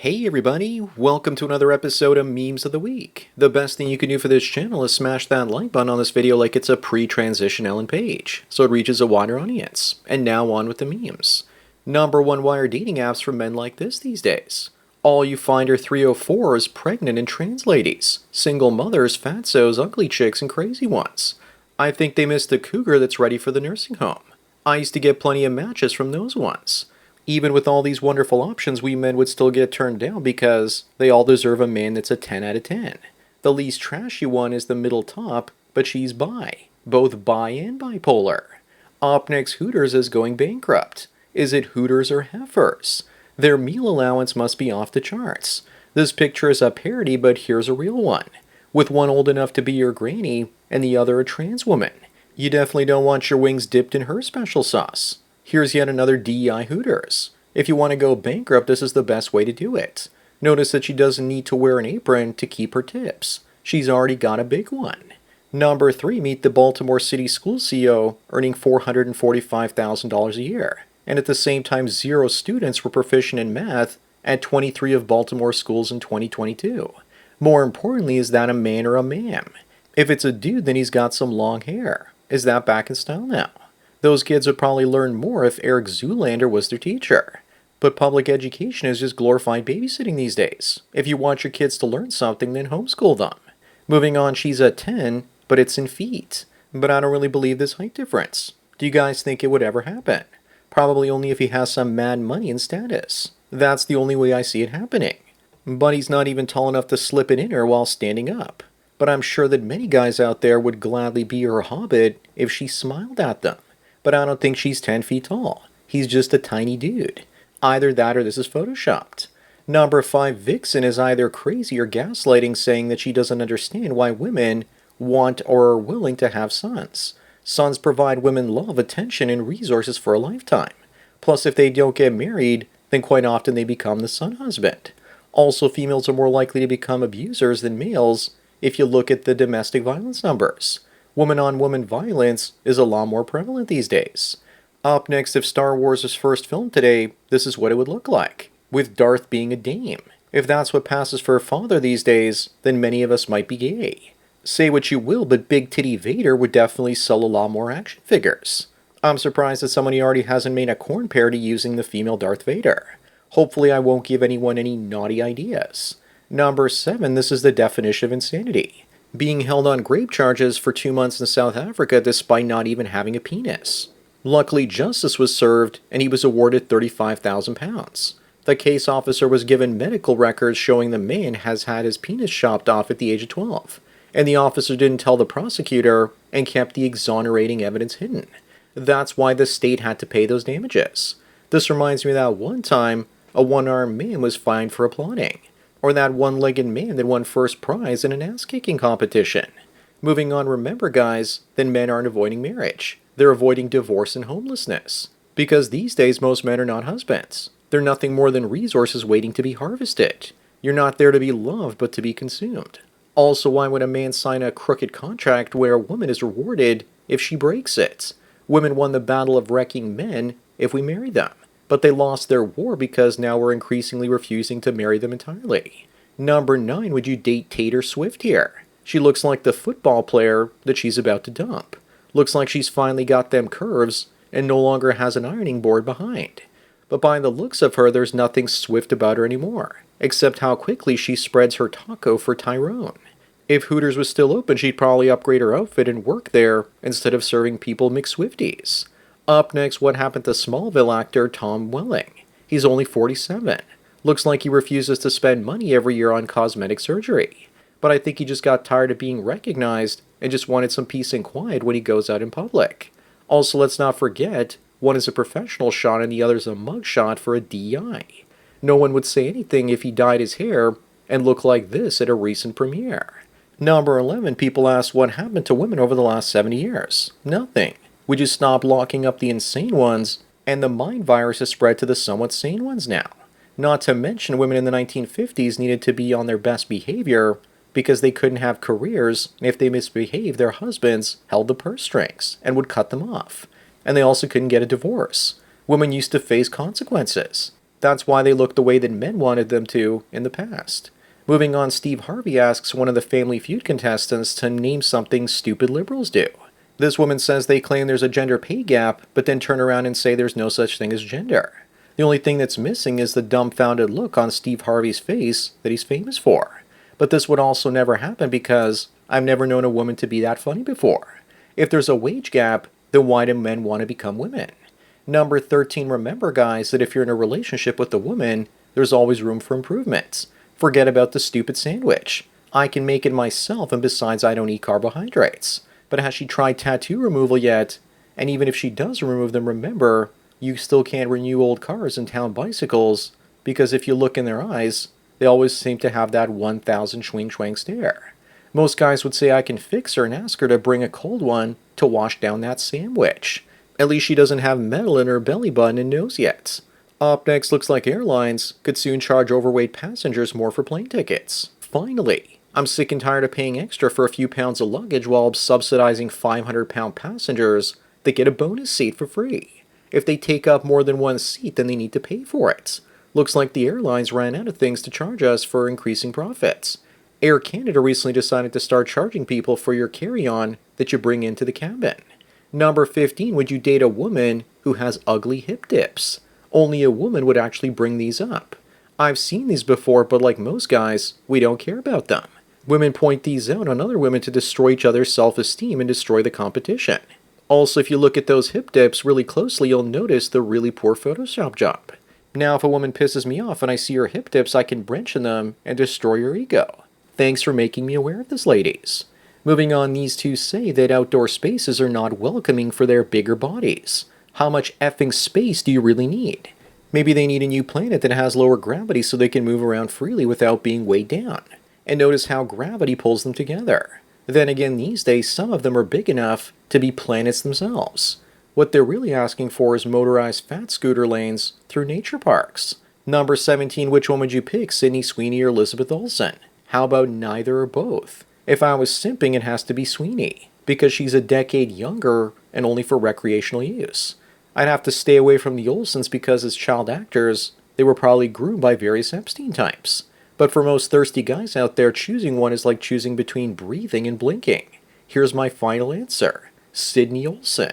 Hey everybody, welcome to another episode of Memes of the Week. The best thing you can do for this channel is smash that like button on this video like it's a pre-transition Ellen page, so it reaches a wider audience. And now on with the memes. Number one, why are dating apps for men like this these days? All you find are 304s, pregnant and trans ladies, single mothers, fatsos, ugly chicks, and crazy ones. I think they missed the cougar that's ready for the nursing home. I used to get plenty of matches from those ones. Even with all these wonderful options, we men would still get turned down because they all deserve a man that's a 10 out of 10. The least trashy one is the middle top, but she's bi. Both bi and bipolar. Up next, Hooters is going bankrupt. Is it Hooters or heifers? Their meal allowance must be off the charts. This picture is a parody, but here's a real one. With one old enough to be your granny, and the other a trans woman. You definitely don't want your wings dipped in her special sauce. Here's yet another DEI Hooters. If you want to go bankrupt, this is the best way to do it. Notice that she doesn't need to wear an apron to keep her tips. She's already got a big one. Number 3, meet the Baltimore City School CEO earning $445,000 a year. And at the same time, 0 students were proficient in math at 23 of Baltimore schools in 2022. More importantly, is that a man or a ma'am? If it's a dude, then he's got some long hair. Is that back in style now? Those kids would probably learn more if Eric Zoolander was their teacher. But public education is just glorified babysitting these days. If you want your kids to learn something, then homeschool them. Moving on, she's a 10, but it's in feet. But I don't really believe this height difference. Do you guys think it would ever happen? Probably only if he has some mad money and status. That's the only way I see it happening. But he's not even tall enough to slip it in her while standing up. But I'm sure that many guys out there would gladly be her hobbit if she smiled at them. But I don't think she's 10 feet tall. He's just a tiny dude. Either that or this is photoshopped. Number 5, Vixen is either crazy or gaslighting, saying that she doesn't understand why women want or are willing to have sons. Sons provide women love, attention, and resources for a lifetime. Plus, if they don't get married, then quite often they become the son husband. Also, females are more likely to become abusers than males if you look at the domestic violence numbers. Woman-on-woman violence is a lot more prevalent these days. Up next, if Star Wars was first filmed today, this is what it would look like, with Darth being a dame. If that's what passes for a father these days, then many of us might be gay. Say what you will, but Big Titty Vader would definitely sell a lot more action figures. I'm surprised that somebody already hasn't made a corn parody using the female Darth Vader. Hopefully I won't give anyone any naughty ideas. Number 7, this is the definition of insanity. Being held on grape charges for 2 months in South Africa despite not even having a penis. Luckily, justice was served and he was awarded £35,000. The case officer was given medical records showing the man has had his penis chopped off at the age of 12. And the officer didn't tell the prosecutor and kept the exonerating evidence hidden. That's why the state had to pay those damages. This reminds me of that one time a one-armed man was fined for applauding. Or that one-legged man that won first prize in an ass-kicking competition. Moving on, remember guys, that men aren't avoiding marriage. They're avoiding divorce and homelessness. Because these days most men are not husbands. They're nothing more than resources waiting to be harvested. You're not there to be loved but to be consumed. Also, why would a man sign a crooked contract where a woman is rewarded if she breaks it? Women won the battle of wrecking men if we married them. But they lost their war because now we're increasingly refusing to marry them entirely. Number 9, would you date Taylor Swift here? She looks like the football player that she's about to dump. Looks like she's finally got them curves and no longer has an ironing board behind. But by the looks of her, there's nothing Swift about her anymore, except how quickly she spreads her taco for Tyrone. If Hooters was still open, she'd probably upgrade her outfit and work there instead of serving people McSwifties. Up next, what happened to Smallville actor Tom Welling? He's only 47. Looks like he refuses to spend money every year on cosmetic surgery. But I think he just got tired of being recognized and just wanted some peace and quiet when he goes out in public. Also, let's not forget, one is a professional shot and the other is a mug shot for a DI. No one would say anything if he dyed his hair and looked like this at a recent premiere. Number 11, people ask what happened to women over the last 70 years. Nothing. We just stopped locking up the insane ones, and the mind virus has spread to the somewhat sane ones now. Not to mention women in the 1950s needed to be on their best behavior because they couldn't have careers, and if they misbehaved, their husbands held the purse strings and would cut them off. And they also couldn't get a divorce. Women used to face consequences. That's why they look the way that men wanted them to in the past. Moving on, Steve Harvey asks one of the Family Feud contestants to name something stupid liberals do. This woman says they claim there's a gender pay gap, but then turn around and say there's no such thing as gender. The only thing that's missing is the dumbfounded look on Steve Harvey's face that he's famous for. But this would also never happen because I've never known a woman to be that funny before. If there's a wage gap, then why do men want to become women? Number 13, remember guys that if you're in a relationship with a woman, there's always room for improvements. Forget about the stupid sandwich. I can make it myself, and besides I don't eat carbohydrates. But has she tried tattoo removal yet? And even if she does remove them, remember, you still can't renew old cars and town bicycles, because if you look in their eyes, they always seem to have that 1,000 schwing stare. Most guys would say I can fix her and ask her to bring a cold one to wash down that sandwich. At least she doesn't have metal in her belly button and nose yet. Up next, looks like airlines could soon charge overweight passengers more for plane tickets. Finally, I'm sick and tired of paying extra for a few pounds of luggage while subsidizing 500-pound passengers that get a bonus seat for free. If they take up more than one seat, then they need to pay for it. Looks like the airlines ran out of things to charge us for increasing profits. Air Canada recently decided to start charging people for your carry-on that you bring into the cabin. Number 15, would you date a woman who has ugly hip dips? Only a woman would actually bring these up. I've seen these before, but like most guys, we don't care about them. Women point these out on other women to destroy each other's self-esteem and destroy the competition. Also, if you look at those hip dips really closely, you'll notice the really poor Photoshop job. Now, if a woman pisses me off and I see her hip dips, I can wrench in them and destroy her ego. Thanks for making me aware of this, ladies. Moving on, these two say that outdoor spaces are not welcoming for their bigger bodies. How much effing space do you really need? Maybe they need a new planet that has lower gravity so they can move around freely without being weighed down. And notice how gravity pulls them together. Then again, these days, some of them are big enough to be planets themselves. What they're really asking for is motorized fat scooter lanes through nature parks. Number 17, which one would you pick, Sydney Sweeney or Elizabeth Olsen? How about neither or both? If I was simping, it has to be Sweeney, because she's a decade younger and only for recreational use. I'd have to stay away from the Olsens because as child actors, they were probably groomed by various Epstein types. But for most thirsty guys out there, choosing one is like choosing between breathing and blinking. Here's my final answer, Sydney Olsen.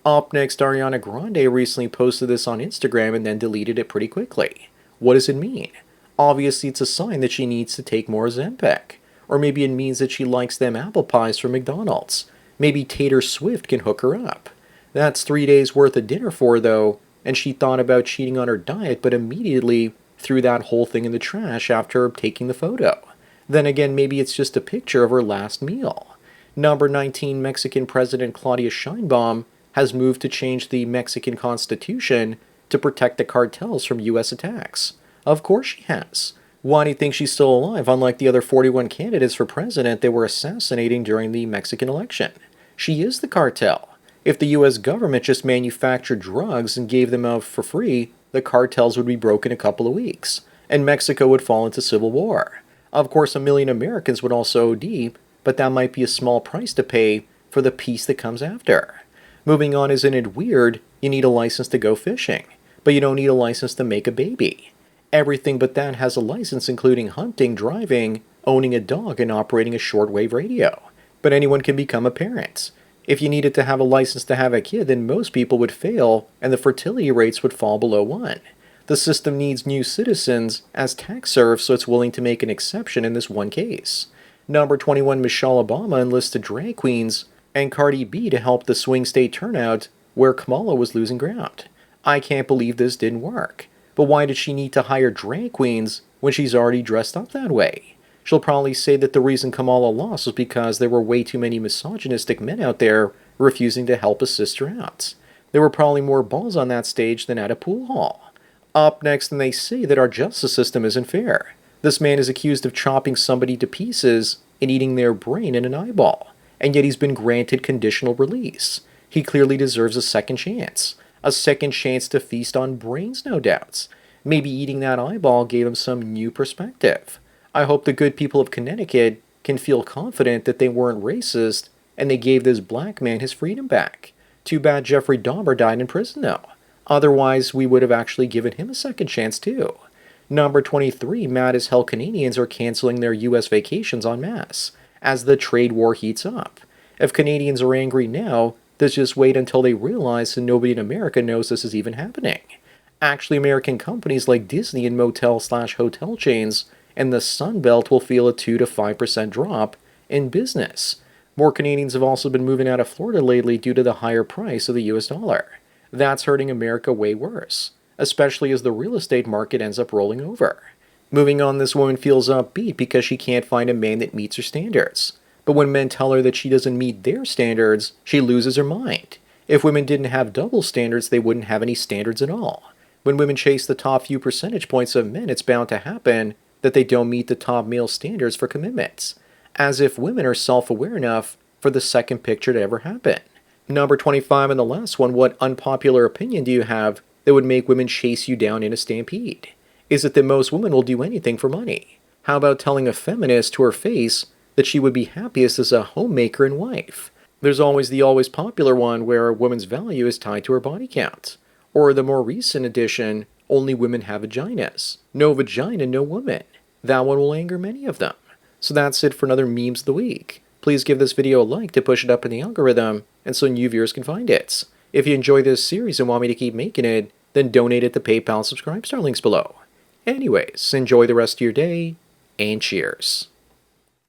Up next, Ariana Grande recently posted this on Instagram and then deleted it pretty quickly. What does it mean? Obviously, it's a sign that she needs to take more Ozempic. Or maybe it means that she likes them apple pies from McDonald's. Maybe Taylor Swift can hook her up. That's 3 days worth of dinner for her, though, and she thought about cheating on her diet, but immediately threw that whole thing in the trash after taking the photo. Then again, maybe it's just a picture of her last meal. Number 19, Mexican President Claudia Sheinbaum has moved to change the Mexican Constitution to protect the cartels from U.S. attacks. Of course she has. Why do you think she's still alive, unlike the other 41 candidates for president they were assassinating during the Mexican election? She is the cartel. If the U.S. government just manufactured drugs and gave them out for free, the cartels would be broke in a couple of weeks, and Mexico would fall into civil war. Of course, 1 million Americans would also OD, but that might be a small price to pay for the peace that comes after. Moving on, isn't it weird? You need a license to go fishing, but you don't need a license to make a baby. Everything but that has a license, including hunting, driving, owning a dog, and operating a shortwave radio. But anyone can become a parent. If you needed to have a license to have a kid, then most people would fail, and the fertility rates would fall below 1. The system needs new citizens as tax serfs, so it's willing to make an exception in this one case. Number 21, Michelle Obama enlisted drag queens and Cardi B to help the swing state turnout where Kamala was losing ground. I can't believe this didn't work. But why did she need to hire drag queens when she's already dressed up that way? She'll probably say that the reason Kamala lost was because there were way too many misogynistic men out there refusing to help assist her out. There were probably more balls on that stage than at a pool hall. Up next, and they say that our justice system isn't fair. This man is accused of chopping somebody to pieces and eating their brain in an eyeball, and yet he's been granted conditional release. He clearly deserves a second chance. A second chance to feast on brains, no doubts. Maybe eating that eyeball gave him some new perspective. I hope the good people of Connecticut can feel confident that they weren't racist and they gave this black man his freedom back. Too bad Jeffrey Dahmer died in prison, though. Otherwise, we would have actually given him a second chance too. Number 23, mad as hell Canadians are canceling their US vacations en masse as the trade war heats up. If Canadians are angry now, let's just wait until they realize that nobody in America knows this is even happening. Actually, American companies like Disney and motel/hotel chains and the Sun Belt will feel a 2 to 5% drop in business. More Canadians have also been moving out of Florida lately due to the higher price of the US dollar. That's hurting America way worse, especially as the real estate market ends up rolling over. Moving on, this woman feels upbeat because she can't find a man that meets her standards. But when men tell her that she doesn't meet their standards, she loses her mind. If women didn't have double standards, they wouldn't have any standards at all. When women chase the top few percentage points of men, it's bound to happen that they don't meet the top male standards for commitments. As if women are self-aware enough for the second picture to ever happen. Number 25 and the last one, what unpopular opinion do you have that would make women chase you down in a stampede? Is it that most women will do anything for money? How about telling a feminist to her face that she would be happiest as a homemaker and wife? There's always the always popular one where a woman's value is tied to her body count. Or the more recent edition, only women have vaginas. No vagina, no woman. That one will anger many of them. So that's it for another Memes of the Week. Please give this video a like to push it up in the algorithm and so new viewers can find it. If you enjoy this series and want me to keep making it, then donate at the PayPal Subscribe Star links below. Anyways, enjoy the rest of your day, and cheers.